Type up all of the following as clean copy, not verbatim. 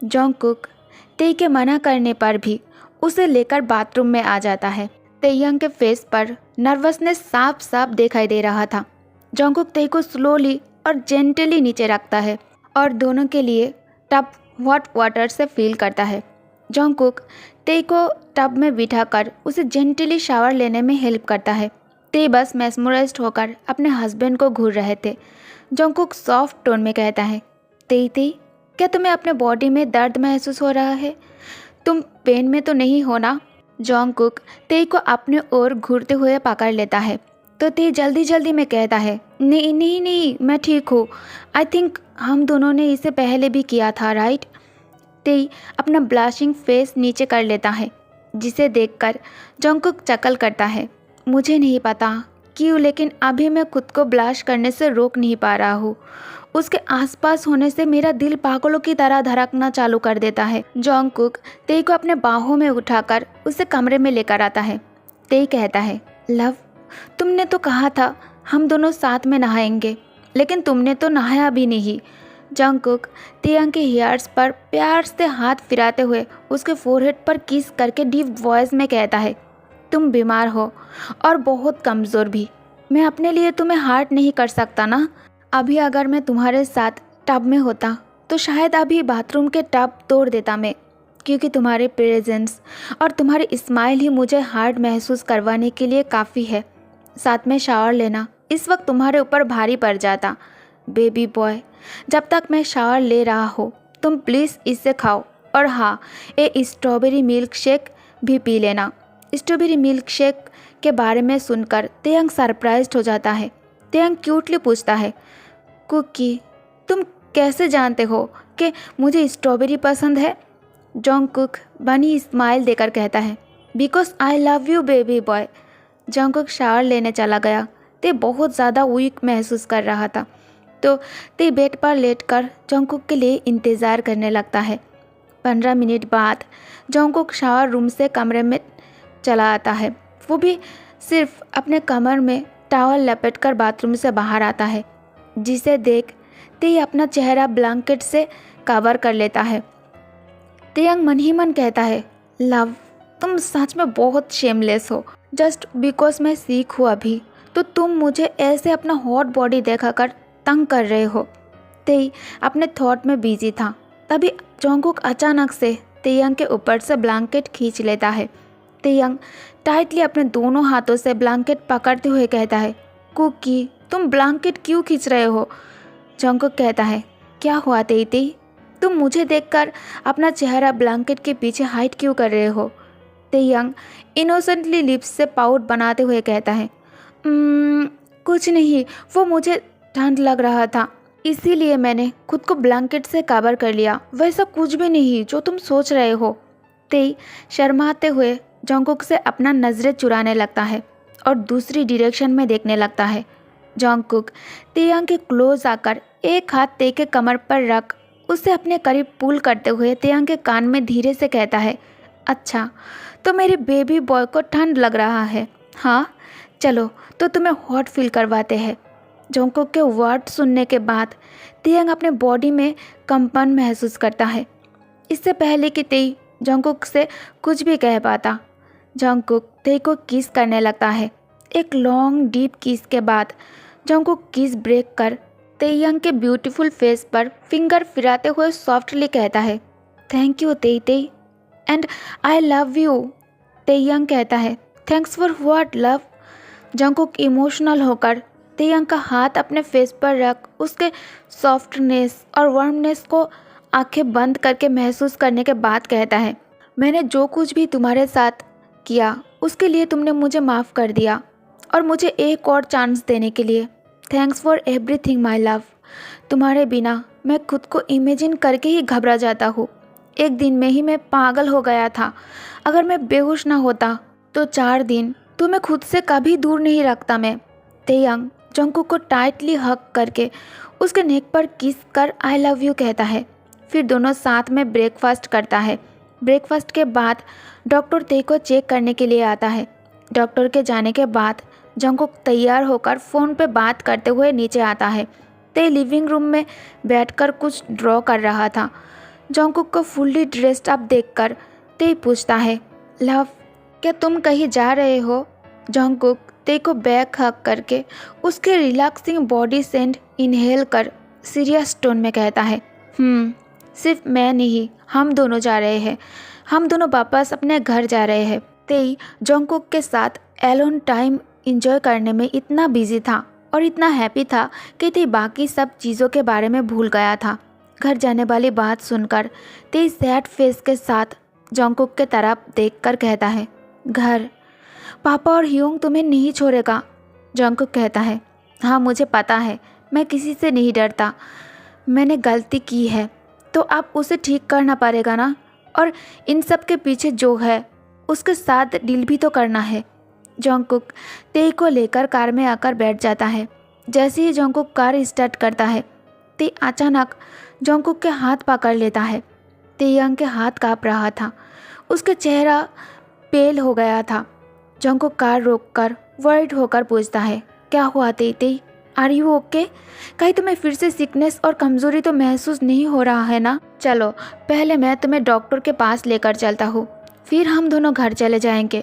जॉन्गकुक तेई के मना करने पर भी उसे लेकर बाथरूम में आ जाता है। तेयंग के फेस पर नर्वसनेस साफ साफ दिखाई दे रहा था। जॉन्गकुक तेई को स्लोली और जेंटली नीचे रखता है और दोनों के लिए टब हॉट वाटर से फील करता है। जॉन्गकुक तेई को टब में बिठाकर उसे जेंटली शावर लेने में हेल्प करता है। तेई बस मेस्मराइज्ड होकर अपने हस्बैंड को घूर रहे थे। जॉन्गकुक सॉफ्ट टोन में कहता है, तेई तेई, क्या तुम्हें अपने बॉडी में दर्द महसूस हो रहा है? तुम पेन में तो नहीं हो ना? जॉन्गकुक तेई को अपने ओर घूरते हुए पकड़ लेता है तो तेई जल्दी जल्दी में कहता है, नहीं नहीं नहीं, मैं ठीक हूँ। आई थिंक हम दोनों ने इसे पहले भी किया था, राइट? तेई अपना ब्लशिंग फेस नीचे कर लेता है, जिसे देखकर जॉन्गकुक चकल करता है। मुझे नहीं पता क्यों, लेकिन अभी मैं खुद को ब्लश करने से रोक नहीं पा रहा हूँ। उसके आसपास होने से मेरा दिल पागलों की तरह धड़कना चालू कर देता है। जॉन्गकुक तेई को अपने बाहों में उठाकर उसे कमरे में लेकर आता है। तेई कहता है, लव, तुमने तो कहा था हम दोनों साथ में नहाएंगे, लेकिन तुमने तो नहाया भी नहीं। जॉन्गकुक तेयंग के हेयर्स पर प्यार से हाथ फिराते हुए उसके फोरहेड पर किस करके डीप वॉइस में कहता है, तुम बीमार हो और बहुत कमज़ोर भी। मैं अपने लिए तुम्हें हार्ट नहीं कर सकता ना। अभी अगर मैं तुम्हारे साथ टब में होता तो शायद अभी बाथरूम के टब तोड़ देता मैं, क्योंकि तुम्हारे प्रेजेंस और तुम्हारी स्माइल ही मुझे हार्ड महसूस करवाने के लिए काफ़ी है। साथ में शावर लेना इस वक्त तुम्हारे ऊपर भारी पड़ जाता। बेबी बॉय, जब तक मैं शावर ले रहा हो तुम प्लीज़ इसे खाओ, और हाँ, ये स्ट्रॉबेरी मिल्क शेक भी पी लेना। स्ट्रॉबेरी मिल्क शेक के बारे में सुनकर तेयंग सरप्राइज्ड हो जाता है। तेयंग क्यूटली पूछता है, कुकी, तुम कैसे जानते हो कि मुझे स्ट्रॉबेरी पसंद है? जॉन्गकुक बनी स्माइल देकर कहता है, because I love you baby boy. Jungkook shower लेने चला गया। ते बहुत ज़्यादा वीक महसूस कर रहा था, तो ते बेड पर लेटकर जॉन्गकुक के लिए इंतज़ार करने लगता है। 15 मिनट बाद जॉन्गकुक शावर रूम से कमरे में चला आता है। वो भी सिर्फ अपने कमर में टॉवल लपेटकर बाथरूम से बाहर आता है, जिसे देख ते अपना चेहरा ब्लैंकेट से कवर कर लेता है। तेयंग मन ही मन कहता है, लव, तुम सच में बहुत शेमलेस हो। जस्ट बिकॉज मैं सीख हूँ अभी, तो तुम मुझे ऐसे अपना हॉट बॉडी देखाकर तंग कर रहे हो। तेई अपने थॉट में बिजी था। तभी जॉन्गकुक अचानक से तेयंग के ऊपर से ब्लैंकेट खींच लेता है। तेयंग टाइटली अपने दोनों हाथों से ब्लैंकेट पकड़ते हुए कहता है, कुकी, तुम ब्लैंकेट क्यों खींच रहे हो? जॉन्गकुक कहता है, क्या हुआ तेई तेई, तुम मुझे देखकर अपना चेहरा ब्लैंकेट के पीछे हाइड क्यों कर रहे हो? तेयंग इनोसेंटली लिप्स से पाउट बनाते हुए कहता है, कुछ नहीं, वो मुझे ठंड लग रहा था, इसीलिए मैंने खुद को ब्लैंकेट से कवर कर लिया। वैसा कुछ भी नहीं जो तुम सोच रहे हो। तेई शर्माते हुए जॉन्गकुक से अपना नज़रें चुराने लगता है और दूसरी डायरेक्शन में देखने लगता है। जॉन्गकुक तेयंग के क्लोज आकर एक हाथ तेई के कमर पर रख उसे अपने करीब पुल करते हुए तेयंग के कान में धीरे से कहता है, अच्छा, तो मेरे बेबी बॉय को ठंड लग रहा है, हाँ? चलो तो तुम्हें हॉट फील करवाते हैं। जॉन्गकुक के वर्ड सुनने के बाद तेयंग अपने बॉडी में कंपन महसूस करता है। इससे पहले कि तेई जॉन्गकुक से कुछ भी कह पाता, जॉन्गकुक तेई को किस करने लगता है। एक लॉन्ग डीप किस के बाद जॉन्गकुक किस ब्रेक कर तेयंग के ब्यूटीफुल फेस पर फिंगर फिराते हुए सॉफ्टली कहता है, thank you Tae Tae, and I love you. Taehyung कहता है, thanks for what love? Jungkook emotional होकर तेयंग का हाथ अपने फेस पर रख उसके सॉफ्टनेस और वार्मनेस को आंखें बंद करके महसूस करने के बाद कहता है, मैंने जो कुछ भी तुम्हारे साथ किया उसके लिए तुमने मुझे माफ़ कर दिया, और मुझे एक और चांस देने के लिए thanks for everything my love. तुम्हारे बिना मैं खुद को इमेजिन करके ही घबरा जाता हूँ। एक दिन में ही मैं पागल हो गया था। अगर मैं बेहोश ना होता तो 4 दिन तुम्हें खुद से कभी दूर नहीं रखता मैं। तेयंग जॉन्गकुक को टाइटली हग करके उसके नेक पर किस कर आई लव यू कहता है। फिर दोनों साथ में ब्रेकफास्ट करता है। ब्रेकफास्ट के बाद डॉक्टर तेई को चेक करने के लिए आता है। डॉक्टर के जाने के बाद जॉन्गकुक तैयार होकर फ़ोन पे बात करते हुए नीचे आता है। तेई लिविंग रूम में बैठकर कुछ ड्रॉ कर रहा था। जंगकुक को फुल्ली ड्रेस्ड अप देखकर ते पूछता है, लव क्या तुम कहीं जा रहे हो? जंगकुक ते को बैक हक करके उसके रिलैक्सिंग बॉडी सेंट इनहेल कर सीरियस टोन में कहता है, सिर्फ मैं नहीं, हम दोनों जा रहे हैं। हम दोनों वापस अपने घर जा रहे हैं। तेई जंगकुक के साथ एलोन टाइम एंजॉय करने में इतना बिजी था और इतना हैप्पी था कि ते बाकी सब चीज़ों के बारे में भूल गया था। घर जाने वाली बात सुनकर ते सैड फेस के साथ जंगकुक के तरफ देखकर कहता है, घर? पापा और ह्योंग तुम्हें नहीं छोड़ेगा। जंगकुक कहता है, हाँ मुझे पता है, मैं किसी से नहीं डरता। मैंने गलती की है तो अब उसे ठीक करना पड़ेगा ना, और इन सब के पीछे जो है उसके साथ डील भी तो करना है। जंगकुक ते को लेकर कार में आकर बैठ जाता है। जैसे ही जंगकुक कार स्टार्ट करता है, ते अचानक जंगकुक के हाथ पकड़ लेता है। तेयंग के हाथ काँप रहा था, उसका चेहरा पेल हो गया था। जंगकुक कार रोककर वर्रिड होकर पूछता है, क्या हुआ तेई? Are you okay? कहीं तुम्हें फिर से सिकनेस और कमज़ोरी तो महसूस नहीं हो रहा है ना? चलो पहले मैं तुम्हें डॉक्टर के पास लेकर चलता हूँ, फिर हम दोनों घर चले जाएंगे।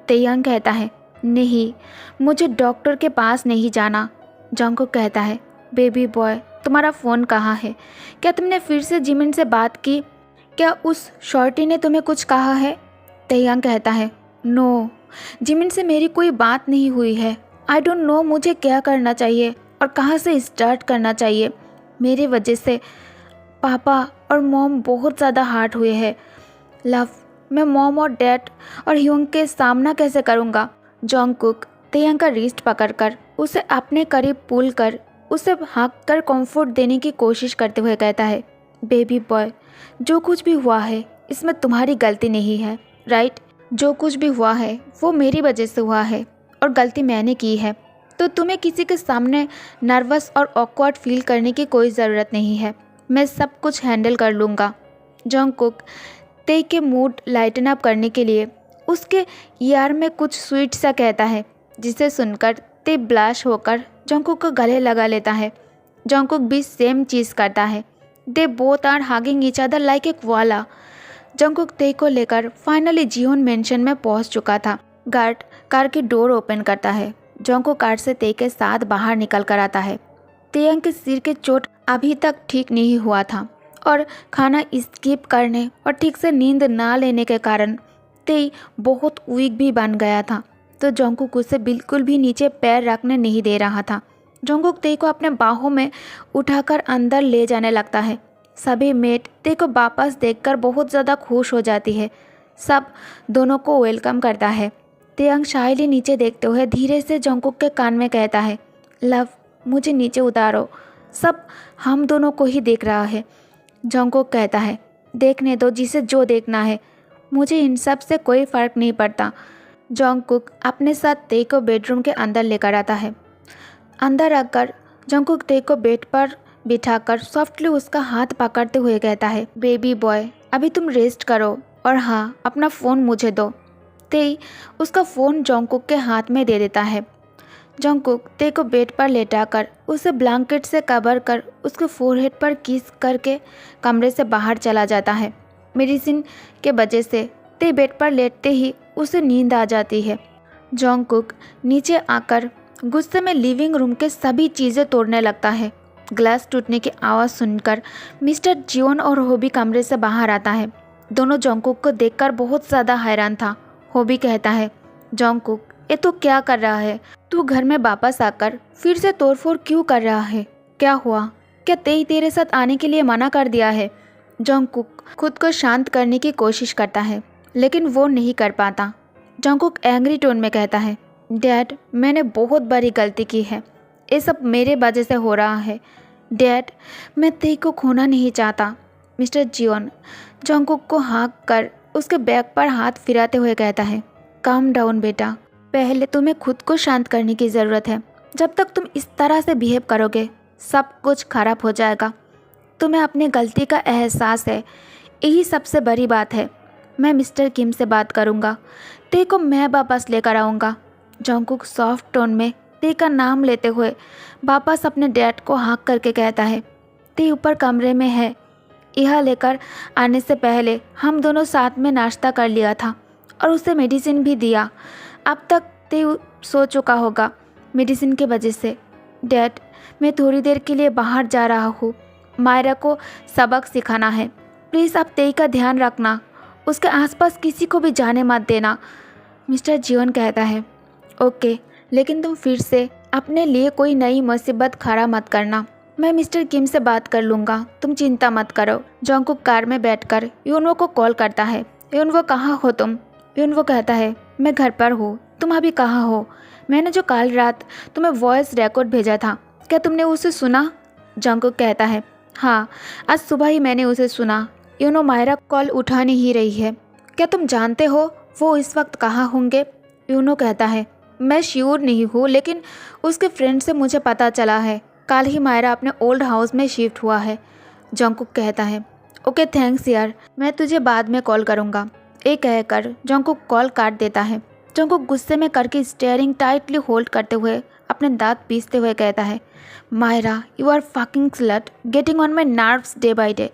तेयंग कहता है, नहीं मुझे डॉक्टर के पास नहीं जाना। जंगकुक कहता है, बेबी बॉय तुम्हारा फ़ोन कहाँ है? क्या तुमने फिर से जिमिन से बात की? क्या उस शॉर्टी ने तुम्हें कुछ कहा है? तेयंग कहता है, नो, जिमिन से मेरी कोई बात नहीं हुई है। आई डोंट नो मुझे क्या करना चाहिए और कहाँ से स्टार्ट करना चाहिए। मेरी वजह से पापा और मॉम बहुत ज़्यादा हर्ट हुए हैं। लव, मैं मॉम और डैड और ह्योंग के सामना कैसे करूँगा? जंगकुक तेयंग का रिस्ट पकड़कर उसे अपने करीब पुल कर उसे हाँक कर कम्फर्ट देने की कोशिश करते हुए कहता है, बेबी बॉय जो कुछ भी हुआ है इसमें तुम्हारी गलती नहीं है, राइट? जो कुछ भी हुआ है वो मेरी वजह से हुआ है और गलती मैंने की है, तो तुम्हें किसी के सामने नर्वस और ऑकवर्ड फील करने की कोई ज़रूरत नहीं है। मैं सब कुछ हैंडल कर लूँगा। जंगकुक ते के मूड लाइटन अप करने के लिए उसके ईयर में कुछ स्वीट सा कहता है, जिसे सुनकर ते ब्लश होकर जंगकुक को गले लगा लेता है। जंगकुक भी सेम चीज़ करता है। They both are hugging each other like a koala. Jungkook Tae को लेकर फाइनली जियोन मेंशन में पहुंच चुका था। गार्ड कार की डोर ओपन करता है। जंगकुक कार से ते के साथ बाहर निकल कर आता है। तेयंग के सिर के चोट अभी तक ठीक नहीं हुआ था और खाना स्किप करने और ठीक से नींद ना लेने के कारण ते बहुत वीक भी बन गया था, तो जंगकुक उसे बिल्कुल भी नीचे पैर रखने नहीं दे रहा था। जंगकुक ते को अपने बाहों में उठाकर अंदर ले जाने लगता है। सभी मेट ते को वापस देखकर बहुत ज़्यादा खुश हो जाती है। सब दोनों को वेलकम करता है। तेयंग शायली नीचे देखते हुए धीरे से जंगकुक के कान में कहता है, लव मुझे नीचे उतारो, सब हम दोनों को ही देख रहा है। जंगकुक कहता है, देखने दो जिसे जो देखना है, मुझे इन सब से कोई फ़र्क नहीं पड़ता। जंगकुक अपने साथ ते को बेडरूम के अंदर लेकर आता है। अंदर आकर जंगकुक ते को बेड पर बिठाकर सॉफ्टली उसका हाथ पकड़ते हुए कहता है, बेबी बॉय अभी तुम रेस्ट करो और हाँ अपना फ़ोन मुझे दो। ते उसका फ़ोन जंगकुक के हाथ में दे देता है। जंगकुक ते को बेड पर लेटाकर उसे ब्लैंकेट से कवर कर उसके फोरहेड पर किस करके कमरे से बाहर चला जाता है। मेडिसिन के वजह से ते बेड पर लेटते ही उसे नींद आ जाती है। जंगकुक नीचे आकर गुस्से में लिविंग रूम के सभी चीज़ें तोड़ने लगता है। ग्लास टूटने की आवाज़ सुनकर मिस्टर जियोन और होबी कमरे से बाहर आता है। दोनों जंगकुक को देखकर बहुत ज़्यादा हैरान था। होबी कहता है, जंगकुक ये तो क्या कर रहा है? तू घर में वापस आकर फिर से तोड़फोड़ क्यों कर रहा है? क्या हुआ? क्या तेई तेरे साथ आने के लिए मना कर दिया है? जंगकुक खुद को शांत करने की कोशिश करता है लेकिन वो नहीं कर पाता। जंगकुक एंग्री टोन में कहता है, डैड मैंने बहुत बड़ी गलती की है, ये सब मेरे वजह से हो रहा है। डैड मैं तेई को खोना नहीं चाहता। मिस्टर जियोन जंगकुक को हाँक कर उसके बैग पर हाथ फिराते हुए कहता है, काम डाउन बेटा, पहले तुम्हें खुद को शांत करने की ज़रूरत है। जब तक तुम इस तरह से बिहेव करोगे सब कुछ खराब हो जाएगा। तुम्हें अपनी गलती का एहसास है, यही सबसे बड़ी बात है। मैं मिस्टर किम से बात करूँगा, ते को मैं वापस लेकर आऊँगा। जंगकुक सॉफ्ट टोन में ते का नाम लेते हुए वापस अपने डैड को हाँक करके कहता है, ते ऊपर कमरे में है, यह लेकर आने से पहले हम दोनों साथ में नाश्ता कर लिया था और उसे मेडिसिन भी दिया। अब तक ते सो चुका होगा मेडिसिन की वजह से। डैड, मैं थोड़ी देर के लिए बाहर जा रहा हूँ। मायरा को सबक सिखाना है। प्लीज़ आप तेई का ध्यान रखना, उसके आसपास किसी को भी जाने मत देना। मिस्टर जियोन कहता है, ओके, लेकिन तुम फिर से अपने लिए कोई नई मुसीबत खड़ा मत करना। मैं मिस्टर किम से बात कर लूँगा, तुम चिंता मत करो। जॉन्गकुक कार में बैठकर यूनवो को कॉल करता है। यूनवो, कहाँ हो तुम? यूनवो कहता है, मैं घर पर हूँ, तुम अभी कहाँ हो? मैंने जो कल रात तुम्हें वॉइस रिकॉर्ड भेजा था, क्या तुमने उसे सुना? जॉन्गकुक कहता है, हाँ, आज सुबह ही मैंने उसे सुना। मायरा कॉल उठा नहीं रही है। क्या तुम जानते हो वो इस वक्त कहाँ होंगे? यूनो कहता है, मैं श्योर नहीं हूँ, लेकिन उसके फ्रेंड से मुझे पता चला है कल ही मायरा अपने ओल्ड हाउस में शिफ्ट हुआ है। जॉन्गकुक कहता है, ओके थैंक्स यार, मैं तुझे बाद में कॉल करूँगा। ये कहकर जॉन्गकुक कॉल काट देता है। जॉन्गकुक गुस्से में करके स्टीयरिंग टाइटली होल्ड करते हुए अपने दांत पीसते हुए कहता है, Myra, you are fucking slut, getting on my nerves day by day.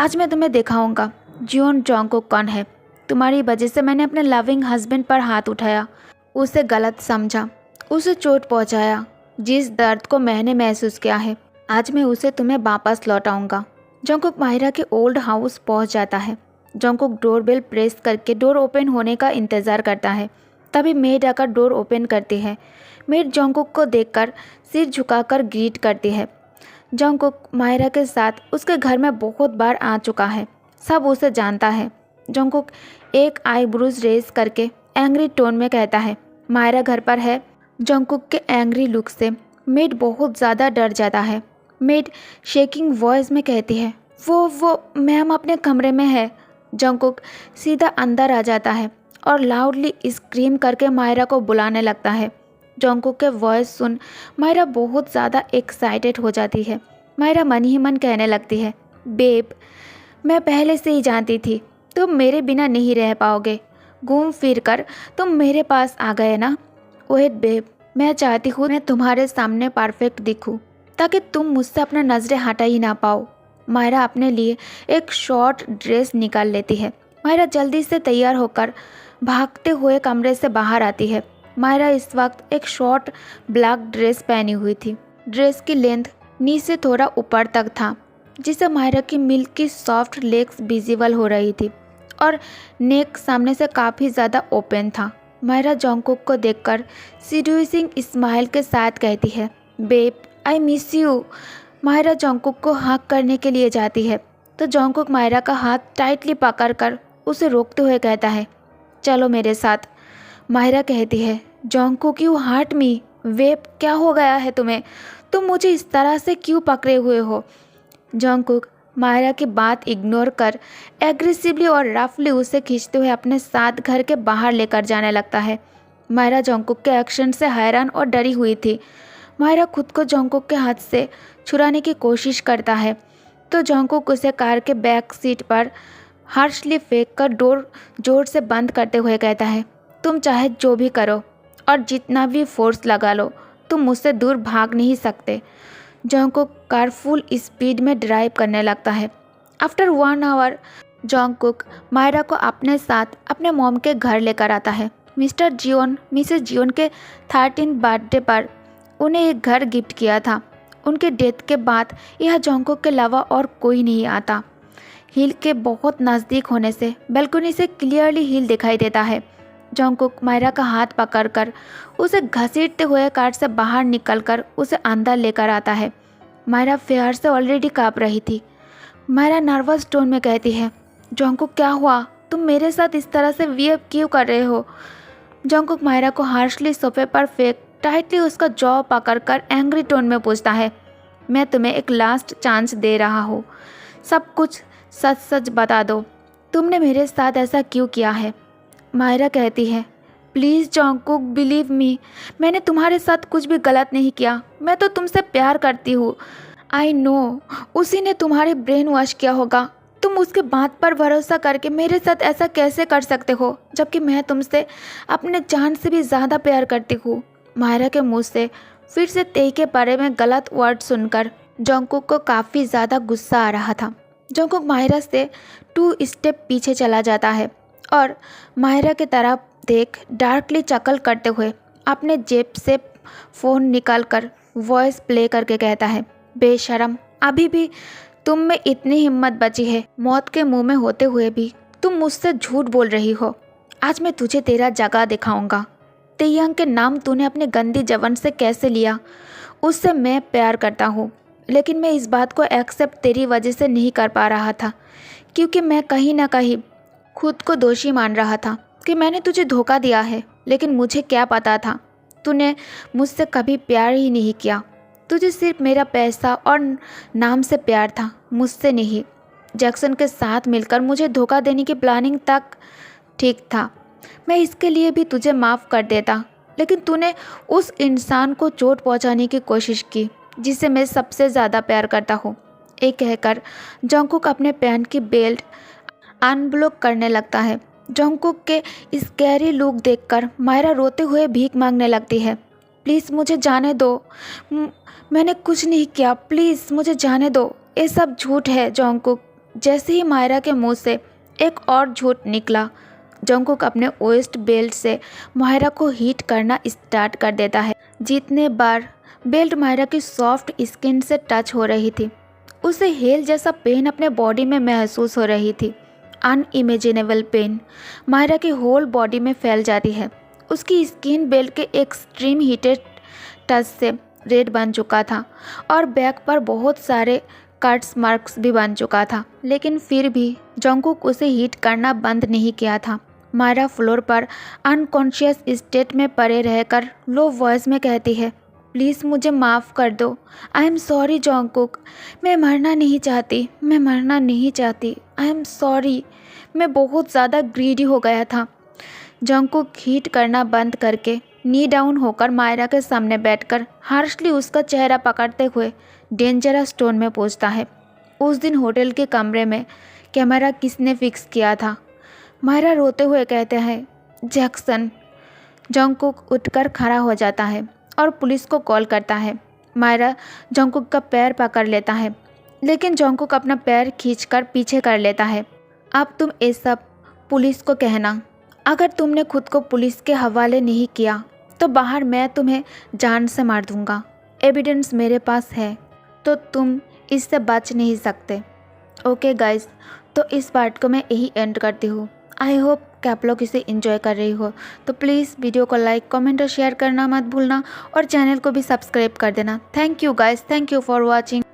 आज मैं तुम्हें दिखाऊंगा जियोन जॉन्गकुक कौन है। तुम्हारी वजह से मैंने अपने लविंग हस्बैंड पर हाथ उठाया, उसे गलत समझा, उसे चोट पहुंचाया। जिस दर्द को मैंने महसूस किया है, आज मैं उसे तुम्हें वापस लौटाऊंगा। जॉन्गकुक मायरा के ओल्ड हाउस पहुंच जाता है। जॉन्गकुक डोरबेल प्रेस करके डोर ओपन होने का इंतज़ार करता है। तभी मेड आकर डोर ओपन करती है। मेड जॉन्गकुक को देखकर सिर झुकाकर ग्रीट करती है। जॉन्गकुक मायरा के साथ उसके घर में बहुत बार आ चुका है, सब उसे जानता है। जॉन्गकुक एक आईब्रोज रेज करके एंग्री टोन में कहता है, मायरा घर पर है? जॉन्गकुक के एंग्री लुक से मेड बहुत ज़्यादा डर जाता है। मेड शेकिंग वॉइस में कहती है, वो मैम अपने कमरे में है। जॉन्गकुक सीधा अंदर आ जाता है और लाउडली स्क्रीम करके मायरा को बुलाने लगता है। जॉन्गकुक के वॉइस सुन मायरा बहुत ज़्यादा एक्साइटेड हो जाती है। मायरा मन ही मन कहने लगती है, बेब, मैं पहले से ही जानती थी तुम मेरे बिना नहीं रह पाओगे। घूम फिर कर तुम मेरे पास आ गए ना। वेट बेब, मैं चाहती हूँ मैं तुम्हारे सामने परफेक्ट दिखूँ ताकि तुम मुझसे अपना नज़रें हटा ही ना पाओ। मायरा अपने लिए एक शॉर्ट ड्रेस निकाल लेती है। मायरा जल्दी से तैयार होकर भागते हुए कमरे से बाहर आती है। मायरा इस वक्त एक शॉर्ट ब्लैक ड्रेस पहनी हुई थी। ड्रेस की लेंथ नी से थोड़ा ऊपर तक था, जिससे मायरा की मिल्की सॉफ्ट लेग्स विजिबल हो रही थी और नेक सामने से काफ़ी ज़्यादा ओपन था। मायरा जॉन्गकुक को देखकर सीड्यूसिंग स्माइल के साथ कहती है, babe, I miss you. Myra Jungkook को हग करने के लिए जाती है तो जॉन्गकुक मायरा का हाथ टाइटली पकड़कर उसे रोकते हुए कहता है, चलो मेरे साथ। मायरा कहती है, जॉन्गकुक यू हर्ट मी। वेब, क्या हो गया है तुम्हें? तुम मुझे इस तरह से क्यों पकड़े हुए हो? जॉन्गकुक मायरा की बात इग्नोर कर एग्रेसिवली और रफली उसे खींचते हुए अपने साथ घर के बाहर लेकर जाने लगता है। मायरा जॉन्गकुक के एक्शन से हैरान और डरी हुई थी। मायरा खुद को जॉन्गकुक के हाथ से छुड़ाने की कोशिश करता है तो जॉन्गकुक उसे कार के बैक सीट पर हार्शली फेंक कर डोर जोर से बंद करते हुए कहता है, तुम चाहे जो भी करो और जितना भी फोर्स लगा लो, तुम मुझसे दूर भाग नहीं सकते। जॉन्गकुक कार फुल स्पीड में ड्राइव करने लगता है। आफ्टर 1 आवर जॉन्गकुक मायरा को अपने साथ अपने मॉम के घर लेकर आता है। मिस्टर जियोन मिसेस जियोन के 13th बर्थडे पर उन्हें एक घर गिफ्ट किया था। उनके डेथ के बाद यह जॉन्गकुक के अलावा और कोई नहीं आता। हिल के बहुत नज़दीक होने से बालकनी से क्लियरली हिल दिखाई देता है। जॉन्गकुक मायरा का हाथ पकड़कर उसे घसीटते हुए कार से बाहर निकलकर उसे अंदर लेकर आता है। मायरा प्यार से ऑलरेडी काँप रही थी। मायरा नर्वस टोन में कहती है, जॉन्गकुक क्या हुआ? तुम मेरे साथ इस तरह से बिहेव क्यों कर रहे हो? जॉन्गकुक मायरा को हार्शली सोफे पर फेंक टाइटली उसका जॉ पकड़कर एंग्री टोन में पूछता है, मैं तुम्हें एक लास्ट चांस दे रहा हूँ, सब कुछ सच सच बता दो, तुमने मेरे साथ ऐसा क्यों किया है? मायरा कहती है, प्लीज़ जॉन्गकुक बिलीव मी, मैंने तुम्हारे साथ कुछ भी गलत नहीं किया, मैं तो तुमसे प्यार करती हूँ। आई नो उसी ने तुम्हारे ब्रेन वॉश किया होगा। तुम उसके बात पर भरोसा करके मेरे साथ ऐसा कैसे कर सकते हो, जबकि मैं तुमसे अपने जान से भी ज़्यादा प्यार करती हूँ। मायरा के मुंह से फिर से तेई के बारे में गलत वर्ड सुनकर जॉन्गकुक को काफ़ी ज़्यादा गुस्सा आ रहा था। जंगकुक माहिरा से 2 स्टेप पीछे चला जाता है और माहिरा की तरफ देख डार्कली चकल करते हुए अपने जेब से फ़ोन निकालकर वॉइस प्ले करके कहता है, बेशरम, अभी भी तुम में इतनी हिम्मत बची है, मौत के मुंह में होते हुए भी तुम मुझसे झूठ बोल रही हो। आज मैं तुझे तेरा जगह दिखाऊंगा। तेयंग के नाम तूने अपने गंदी जबान से कैसे लिया? उससे मैं प्यार करता हूँ, लेकिन मैं इस बात को एक्सेप्ट तेरी वजह से नहीं कर पा रहा था, क्योंकि मैं कहीं ना कहीं खुद को दोषी मान रहा था कि मैंने तुझे धोखा दिया है। लेकिन मुझे क्या पता था, तूने मुझसे कभी प्यार ही नहीं किया। तुझे सिर्फ मेरा पैसा और नाम से प्यार था, मुझसे नहीं। जैक्सन के साथ मिलकर मुझे धोखा देने की प्लानिंग तक ठीक था। मैं इसके लिए भी तुझे माफ़ कर देता, लेकिन तूने उस इंसान को चोट पहुंचाने की कोशिश की जिसे मैं सबसे ज़्यादा प्यार करता हूँ। ये कहकर जंगकुक अपने पैंट की बेल्ट अनब्लॉक करने लगता है। जंगकुक के स्कैरी लुक देखकर मायरा रोते हुए भीख मांगने लगती है। प्लीज़ मुझे जाने दो, मैंने कुछ नहीं किया, प्लीज़ मुझे जाने दो, ये सब झूठ है। जंगकुक। जैसे ही मायरा के मुंह से एक और झूठ निकला, जंगकुक अपने वेस्ट बेल्ट से मायरा को हीट करना स्टार्ट कर देता है। जितने बार बेल्ट मायरा की सॉफ्ट स्किन से टच हो रही थी, उसे हेल जैसा पेन अपने बॉडी में महसूस हो रही थी। अनइमेजिनेबल पेन मायरा की होल बॉडी में फैल जाती है। उसकी स्किन बेल्ट के एक्सट्रीम हीटेड टच से रेड बन चुका था और बैक पर बहुत सारे कट्स मार्क्स भी बन चुका था, लेकिन फिर भी जंगकुक उसे हीट करना बंद नहीं किया था। मायरा फ्लोर पर अनकॉन्शियस स्टेट में पड़े रहकर लो वॉइस में कहती है, प्लीज़ मुझे माफ़ कर दो। आई एम सॉरी जंगकुक, मैं मरना नहीं चाहती, मैं मरना नहीं चाहती। आई एम सॉरी, मैं बहुत ज़्यादा ग्रीडी हो गया था। जंगकुक हीट करना बंद करके नी डाउन होकर मायरा के सामने बैठकर हार्शली उसका चेहरा पकड़ते हुए डेंजरस टोन में पूछता है, उस दिन होटल के कमरे में कैमरा किसने फिक्स किया था? मायरा रोते हुए कहते हैं, जैक्सन। जंगकुक उठकर खड़ा हो जाता है और पुलिस को कॉल करता है। मायरा जंगकुक का पैर पकड़ लेता है, लेकिन जंगकुक अपना पैर खींचकर पीछे कर लेता है। अब तुम ये सब पुलिस को कहना। अगर तुमने खुद को पुलिस के हवाले नहीं किया तो बाहर मैं तुम्हें जान से मार दूंगा। एविडेंस मेरे पास है, तो तुम इससे बच नहीं सकते। ओके गाइस, तो इस पार्ट को मैं यही एंड करती हूँ। आई होप कि आप लोग इसे एंजॉय कर रही हो, तो प्लीज़ वीडियो को लाइक, कमेंट और शेयर करना मत भूलना और चैनल को भी सब्सक्राइब कर देना। Thank you guys, thank you for watching.